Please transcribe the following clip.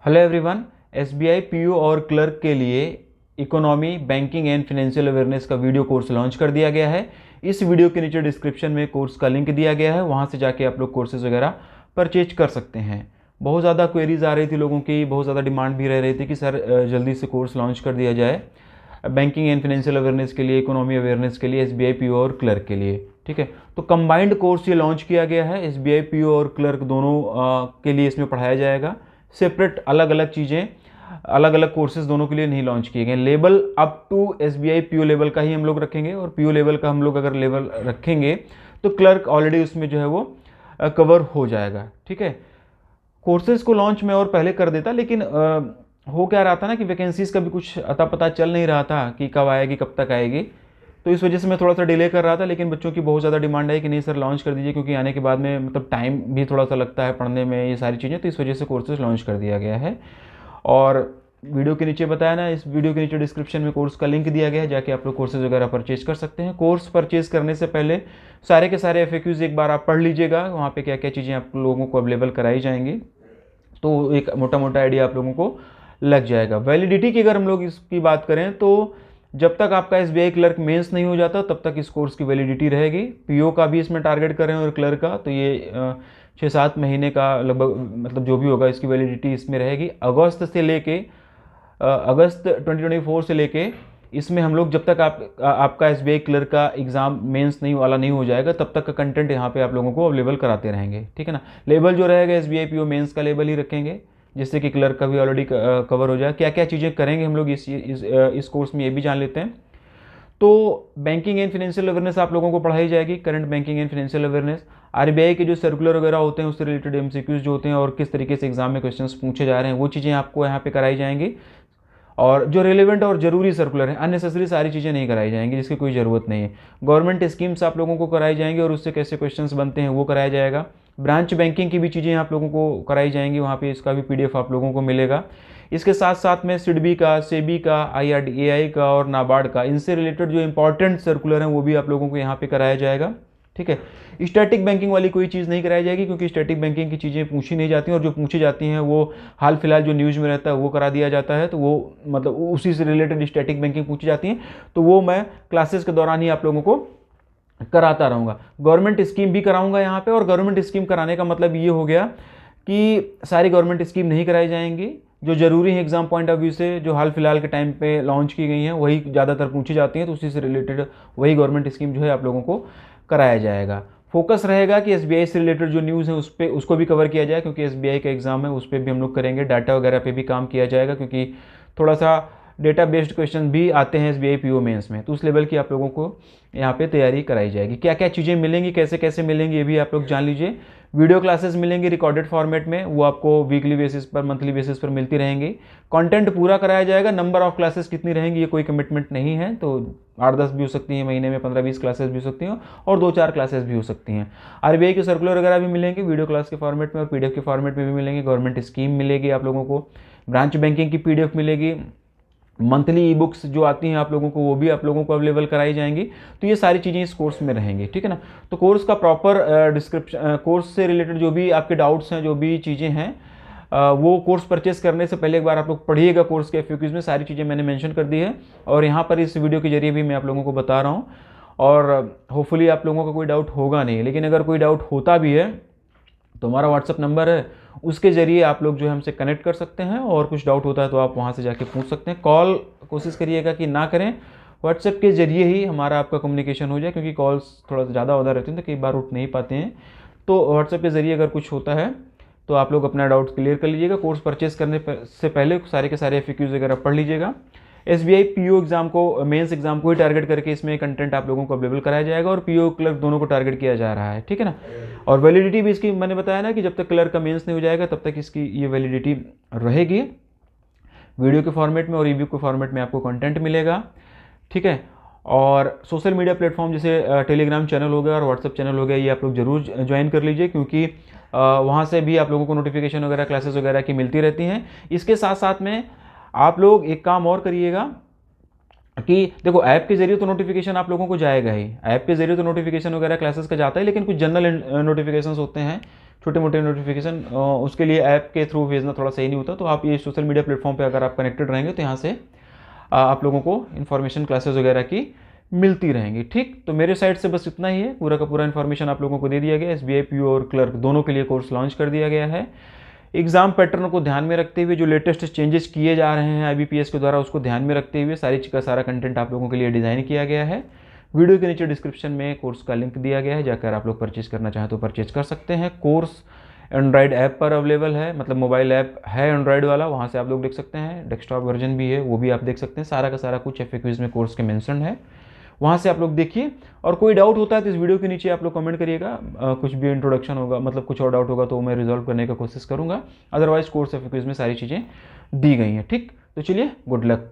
Hello everyone. SBI PO और clerk के लिए economy, banking and financial awareness का वीडियो कोर्स लॉन्च कर दिया गया है। इस वीडियो के नीचे डिस्क्रिप्शन में कोर्स का लिंक दिया गया है, वहाँ से जाके आप लोग कोर्सेज वगैरह परचेज कर सकते हैं। बहुत ज़्यादा क्वेरीज आ रही थी लोगों की, बहुत ज़्यादा डिमांड भी रह रही थी कि सर जल्दी से कोर्स लॉन्च कर दिया जाए बैंकिंग एंड फाइनेंशियल अवेयरनेस के लिए, इकोनॉमी अवेयरनेस के लिए, एसबीआई पीओ और क्लर्क के लिए। ठीक है, तो कंबाइंड कोर्स ये लॉन्च किया गया है। एसबीआई पीओ और क्लर्क दोनों के लिए इसमें पढ़ाया जाएगा। सेपरेट अलग अलग चीज़ें, अलग अलग कोर्सेज दोनों के लिए नहीं लॉन्च किए गए। Level up to SBI PO level का ही हम लोग रखेंगे, और पीओ लेवल का हम लोग अगर लेवल रखेंगे तो क्लर्क ऑलरेडी उसमें जो है वो कवर हो जाएगा। ठीक है, कोर्सेज को लॉन्च में और पहले कर देता, लेकिन हो क्या रहा था ना कि वैकेंसीज़ का भी कुछ अता पता चल नहीं रहा था कि कब आएगी, कब तक आएगी। तो इस वजह से मैं थोड़ा सा डिले कर रहा था, लेकिन बच्चों की बहुत ज़्यादा डिमांड है कि नहीं सर लॉन्च कर दीजिए, क्योंकि आने के बाद में मतलब टाइम भी थोड़ा सा लगता है पढ़ने में, ये सारी चीज़ें। तो इस वजह से कोर्सेज लॉन्च कर दिया गया है। और वीडियो के नीचे बताया ना, इस वीडियो के नीचे डिस्क्रिप्शन में कोर्स का लिंक दिया गया है, जाके आप लोग कोर्सेज वगैरह परचेज कर सकते हैं। कोर्स परचेज करने से पहले सारे के सारे FAQs एक बार आप पढ़ लीजिएगा, वहाँ पे क्या क्या चीज़ें आप लोगों को अवेलेबल कराई जाएंगी, तो एक मोटा मोटा आइडिया आप लोगों को लग जाएगा। वैलिडिटी की अगर हम लोग इसकी बात करें तो जब तक आपका एसबीआई क्लर्क मेंस नहीं हो जाता तब तक इस कोर्स की वैलिडिटी रहेगी। पीओ का भी इसमें टारगेट कर रहे हैं और क्लर्क का, तो ये 6-7 महीने का लगभग, मतलब जो भी होगा इसकी वैलिडिटी इसमें रहेगी। अगस्त 2024 से लेके इसमें हम लोग जब तक आपका एसबीआई क्लर्क का एग्ज़ाम मेंस नहीं हो जाएगा तब तक का कंटेंट यहाँ पे आप लोगों को अवेलेबल कराते रहेंगे। ठीक है ना, लेवल जो रहेगा एसबीआई पीओ मेंस का लेवल ही रखेंगे, जिससे कि क्लर्क का भी ऑलरेडी कवर हो जाए। क्या क्या चीज़ें करेंगे हम लोग इस कोर्स में ये भी जान लेते हैं। तो बैंकिंग एंड फाइनेंशियल अवेयरनेस आप लोगों को पढ़ाई जाएगी, current banking and financial awareness, RBI के जो सर्कुलर वगैरह होते हैं उससे रिलेटेड एमसीक्यूज जो होते हैं और किस तरीके से एग्जाम में क्वेश्चंस पूछे जा रहे हैं, वो चीज़ें आपको यहाँ पे कराई जाएंगी। और जो रेलेवेंट और ज़रूरी सर्कुलर है, अननेसेसरी सारी चीज़ें नहीं कराई जाएंगी जिसकी कोई ज़रूरत नहीं है। गवर्नमेंट स्कीम्स आप लोगों को कराई जाएंगी और उससे कैसे क्वेश्चंस बनते हैं वो कराया जाएगा। ब्रांच बैंकिंग की भी चीज़ें आप लोगों को कराई जाएंगी, वहाँ पे इसका भी PDF आप लोगों को मिलेगा। इसके साथ साथ में सिडबी का, सेबी का, IRDAI का और नाबार्ड का, इनसे रिलेटेड जो इंपॉर्टेंट सर्कुलर हैं वो भी आप लोगों को यहाँ पे कराया जाएगा। ठीक है, स्टैटिक बैंकिंग वाली कोई चीज़ नहीं कराई जाएगी, क्योंकि स्टैटिक बैंकिंग की चीज़ें पूछी नहीं जाती हैं, और जो पूछी जाती हैं वो हाल फिलहाल जो न्यूज़ में रहता है वो करा दिया जाता है। तो वो मतलब उसी से रिलेटेड स्टैटिक बैंकिंग पूछी जाती हैं, तो वो मैं क्लासेस के दौरान ही आप लोगों को कराता रहूँगा। गवर्नमेंट स्कीम भी कराऊंगा यहाँ पे, और गवर्नमेंट स्कीम कराने का मतलब ये हो गया कि सारी गवर्नमेंट स्कीम नहीं कराई जाएंगी, जो ज़रूरी है एग्जाम पॉइंट ऑफ व्यू से, जो हाल फिलहाल के टाइम पे लॉन्च की गई हैं वही ज़्यादातर पूछी जाती हैं, तो उसी से रिलेटेड वही गवर्नमेंट स्कीम जो है आप लोगों को कराया जाएगा। फोकस रहेगा कि एसबीआई से रिलेटेड जो न्यूज़ है उसको भी कवर किया जाए, क्योंकि एसबीआई का एग्जाम है, उस पर भी हम लोग करेंगे। डाटा वगैरह पे भी काम किया जाएगा, क्योंकि थोड़ा सा डेटा बेस्ड क्वेश्चन भी आते हैं एसबीआई पीओ मेंस में, तो उस लेवल की आप लोगों को यहाँ पे तैयारी कराई जाएगी। क्या क्या चीज़ें मिलेंगी, कैसे कैसे मिलेंगी, ये भी आप लोग जान लीजिए। वीडियो क्लासेस मिलेंगी रिकॉर्डेड फॉर्मेट में, वो आपको वीकली बेसिस पर, मंथली बेसिस पर मिलती रहेंगी। कंटेंट पूरा कराया जाएगा। नंबर ऑफ क्लासेस कितनी रहेंगी ये कोई कमिटमेंट नहीं है, तो 8-10 भी हो सकती हैं महीने में, 15-20 क्लासेस भी हो सकती हैं, और 2-4 क्लासेस भी हो सकती हैं। आरबीआई के सर्कुलर वगैरह भी मिलेंगे वीडियो क्लास के फॉर्मेट में, और PDF के फॉर्मेट में भी मिलेंगे। गवर्नमेंट स्कीम मिलेगी आप लोगों को, ब्रांच बैंकिंग की PDF मिलेगी, मंथली ई बुक्स जो आती हैं आप लोगों को वो भी आप लोगों को अवेलेबल कराई जाएंगी। तो ये सारी चीज़ें इस कोर्स में रहेंगी। ठीक है ना, तो कोर्स का प्रॉपर डिस्क्रिप्शन, कोर्स से रिलेटेड जो भी आपके डाउट्स हैं, जो भी चीज़ें हैं, वो कोर्स परचेस करने से पहले एक बार आप लोग पढ़िएगा। कोर्स के FAQs में सारी चीज़ें मैंने मेंशन कर दी है, और यहाँ पर इस वीडियो के जरिए भी मैं आप लोगों को बता रहा हूँ, और होपफुली आप लोगों का कोई डाउट होगा नहीं। लेकिन अगर कोई डाउट होता भी है तो हमारा व्हाट्सअप नंबर है, उसके ज़रिए आप लोग जो है हमसे कनेक्ट कर सकते हैं, और कुछ डाउट होता है तो आप वहाँ से जाके पूछ सकते हैं। कॉल कोशिश करिएगा कि ना करें, व्हाट्सएप के ज़रिए ही हमारा आपका कम्युनिकेशन हो जाए, क्योंकि कॉल्स थोड़ा सा ज़्यादा होता रहते हैं तो कई बार उठ नहीं पाते हैं। तो व्हाट्सएप के ज़रिए अगर कुछ होता है तो आप लोग अपना डाउट क्लियर कर लीजिएगा। कोर्स परचेस करने से पहले सारे के सारे FAQs वगैरह पढ़ लीजिएगा। एसबीआई पीओ एग्जाम को, मेंस एग्जाम को ही टारगेट करके इसमें कंटेंट आप लोगों को अवेलेबल कराया जाएगा, और पीओ क्लर्क दोनों को टारगेट किया जा रहा है। ठीक है ना, और वैलिडिटी भी इसकी मैंने बताया ना कि जब तक क्लर्क का मेंस नहीं हो जाएगा तब तक इसकी ये वैलिडिटी रहेगी। वीडियो के फॉर्मेट में और ई-बुक के फॉर्मेट में आपको कंटेंट मिलेगा। ठीक है, और सोशल मीडिया प्लेटफॉर्म जैसे टेलीग्राम चैनल हो गया और व्हाट्सएप चैनल हो गया, ये आप लोग जरूर ज्वाइन कर लीजिए, क्योंकि वहाँ से भी आप लोगों को नोटिफिकेशन वगैरह क्लासेस वगैरह की मिलती रहती हैं। इसके साथ साथ में आप लोग एक काम और करिएगा कि देखो, ऐप के जरिए तो नोटिफिकेशन आप लोगों को जाएगा ही, ऐप के जरिए तो नोटिफिकेशन वगैरह क्लासेस का जाता है, लेकिन कुछ जनरल नोटिफिकेशंस होते हैं, छोटे मोटे नोटिफिकेशन उसके लिए ऐप के थ्रू भेजना थोड़ा सही नहीं होता, तो आप ये सोशल मीडिया प्लेटफॉर्म पे अगर आप कनेक्टेड रहेंगे तो यहाँ से आप लोगों को इन्फॉर्मेशन क्लासेस वगैरह की मिलती रहेंगी। ठीक, तो मेरे साइड से बस इतना ही है, पूरा का पूरा इन्फॉर्मेशन आप लोगों को दे दिया गया। SBI PO और क्लर्क दोनों के लिए कोर्स लॉन्च कर दिया गया है। एग्जाम पैटर्न को ध्यान में रखते हुए जो लेटेस्ट चेंजेस किए जा रहे हैं IBPS के द्वारा, उसको ध्यान में रखते हुए सारी चीज़ का सारा कंटेंट आप लोगों के लिए डिज़ाइन किया गया है। वीडियो के नीचे डिस्क्रिप्शन में कोर्स का लिंक दिया गया है, जाकर आप लोग परचेज करना चाहें तो परचेज कर सकते हैं। कोर्स एंड्रॉयड ऐप पर अवेलेबल है, मतलब मोबाइल ऐप है एंड्रॉयड वाला, वहाँ से आप लोग देख सकते हैं। डेस्कटॉप वर्जन भी है, वो भी आप देख सकते हैं। सारा का सारा कुछ FAQs में कोर्स के मेंशन है, वहाँ से आप लोग देखिए। और कोई डाउट होता है तो इस वीडियो के नीचे आप लोग कमेंट करिएगा। कुछ भी इंट्रोडक्शन होगा, मतलब कुछ और डाउट होगा तो मैं रिजॉल्व करने की कोशिश करूँगा। अदरवाइज कोर्स FAQs में सारी चीज़ें दी गई हैं। ठीक, तो चलिए, गुड लक।